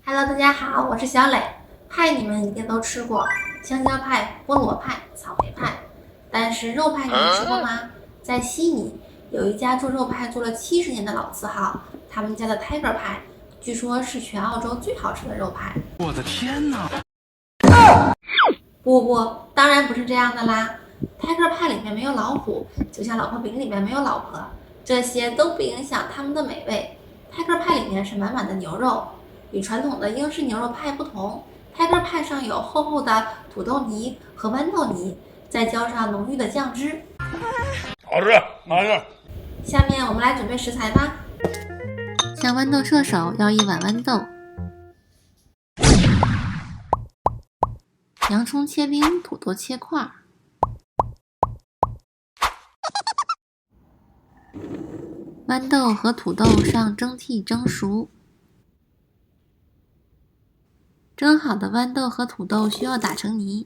Hello， 大家好，我是小磊。派你们一定都吃过，香蕉派、菠萝派、草莓派，但是肉派你们吃过吗？在悉尼有一家做肉派做了70年的老字号，他们家的 Tiger 派，据说是全澳洲最好吃的肉派。我的天哪！不，当然不是这样的啦。Tiger 派里面没有老虎，就像老婆饼里面没有老婆，这些都不影响它们的美味。Tiger 派里面是满满的牛肉，与传统的英式牛肉派不同。Tiger 派上有厚厚的土豆泥和豌豆泥，再浇上浓郁的酱汁，好吃，好吃。下面我们来准备食材吧。向豌豆射手要1碗豌豆，洋葱切丁，土豆切块，豌豆和土豆上蒸屉蒸熟。蒸好的豌豆和土豆需要打成泥，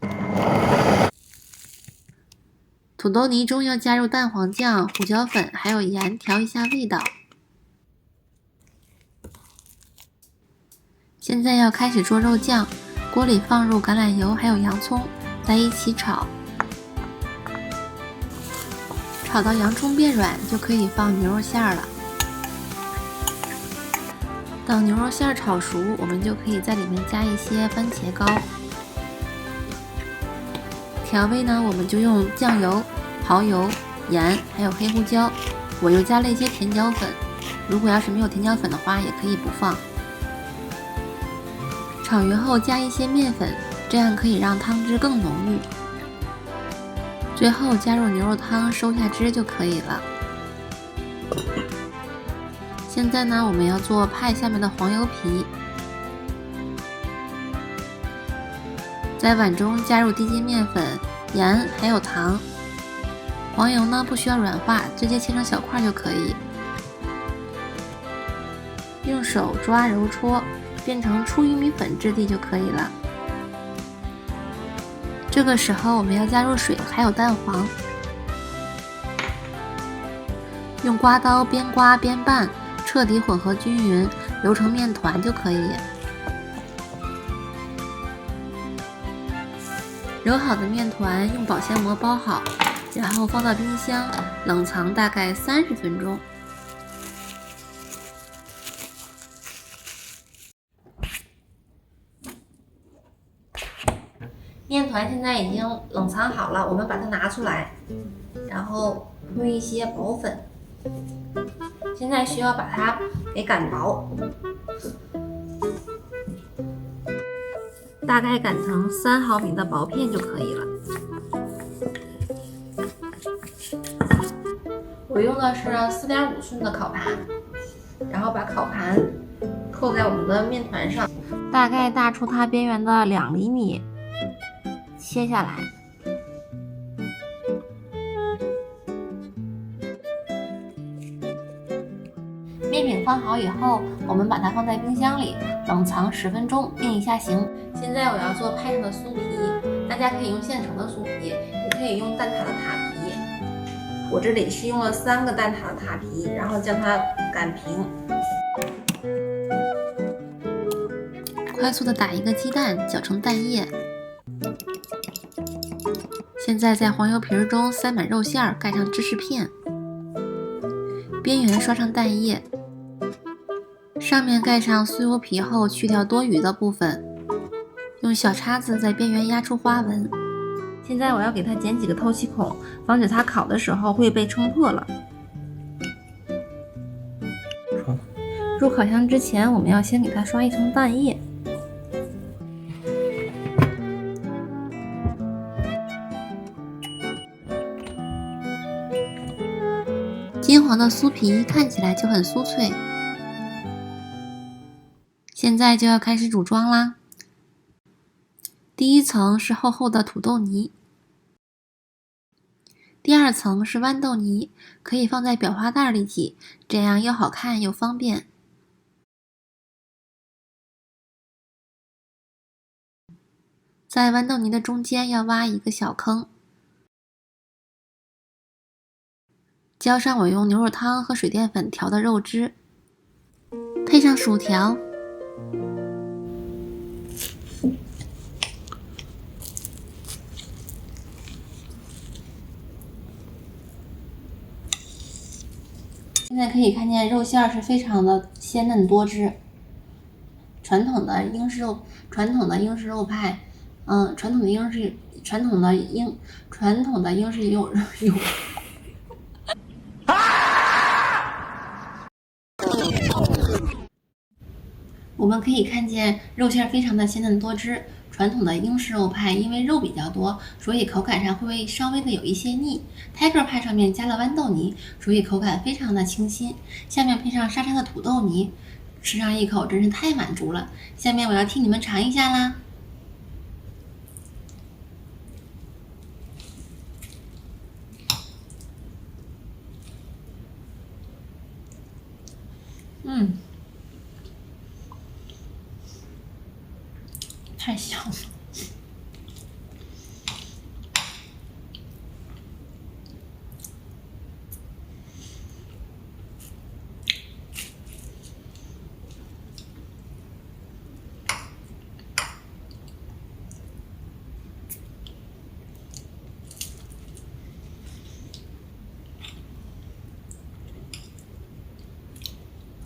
土豆泥中要加入蛋黄酱、胡椒粉还有盐，调一下味道。现在要开始做肉酱，锅里放入橄榄油还有洋葱，在一起炒。炒到洋葱变软，就可以放牛肉馅了。等牛肉馅炒熟，我们就可以在里面加一些番茄膏。调味呢，我们就用酱油、蚝油、盐还有黑胡椒。我又加了一些甜椒粉，如果要是没有甜椒粉的话，也可以不放。炒匀后加一些面粉，这样可以让汤汁更浓郁。最后加入牛肉汤，收下汁就可以了。现在呢，我们要做派下面的黄油皮，在碗中加入低筋面粉、盐还有糖。黄油呢不需要软化，直接切成小块就可以。用手抓揉搓，变成粗玉米粉质地就可以了。这个时候我们要加入水还有蛋黄，用刮刀边刮边拌，彻底混合均匀，揉成面团就可以。揉好的面团用保鲜膜包好，然后放到冰箱冷藏大概30分钟。面团现在已经冷藏好了，我们把它拿出来，然后铺一些薄粉。现在需要把它给擀薄，大概擀成3毫米的薄片就可以了。我用的是4.5寸的烤盘，然后把烤盘扣在我们的面团上，大概大出它边缘的2厘米，切下来。面饼放好以后，我们把它放在冰箱里冷藏10分钟，定一下型。现在我要做派上的酥皮，大家可以用现成的酥皮，也可以用蛋挞的塔皮。我这里是用了3个蛋挞的塔皮，然后将它擀平。快速的打一个鸡蛋，搅成蛋液。现在在黄油皮中塞满肉馅，盖上芝士片，边缘刷上蛋液，上面盖上酥油皮后去掉多余的部分，用小叉子在边缘压出花纹。现在我要给它剪几个透气孔，防止它烤的时候会被撑破了。入烤箱之前，我们要先给它刷一层蛋液。金黄的酥皮看起来就很酥脆。现在就要开始组装啦。第一层是厚厚的土豆泥，第2层是豌豆泥，可以放在裱花袋里挤，这样又好看又方便。在豌豆泥的中间要挖一个小坑，浇上我用牛肉汤和水淀粉调的肉汁，配上薯条。现在可以看见肉馅儿是非常的鲜嫩多汁。传统的英式肉派，传统的英式我们可以看见肉馅非常的鲜嫩多汁。传统的英式肉派因为肉比较多，所以口感上会稍微的有一些腻。Tiger 派上面加了豌豆泥，所以口感非常的清新。下面配上沙沙的土豆泥，吃上一口真是太满足了。下面我要替你们尝一下啦。太香了。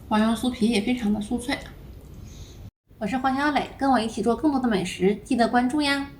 黄油酥皮也非常的酥脆。我是黄小磊，跟我一起做更多的美食，记得关注呀！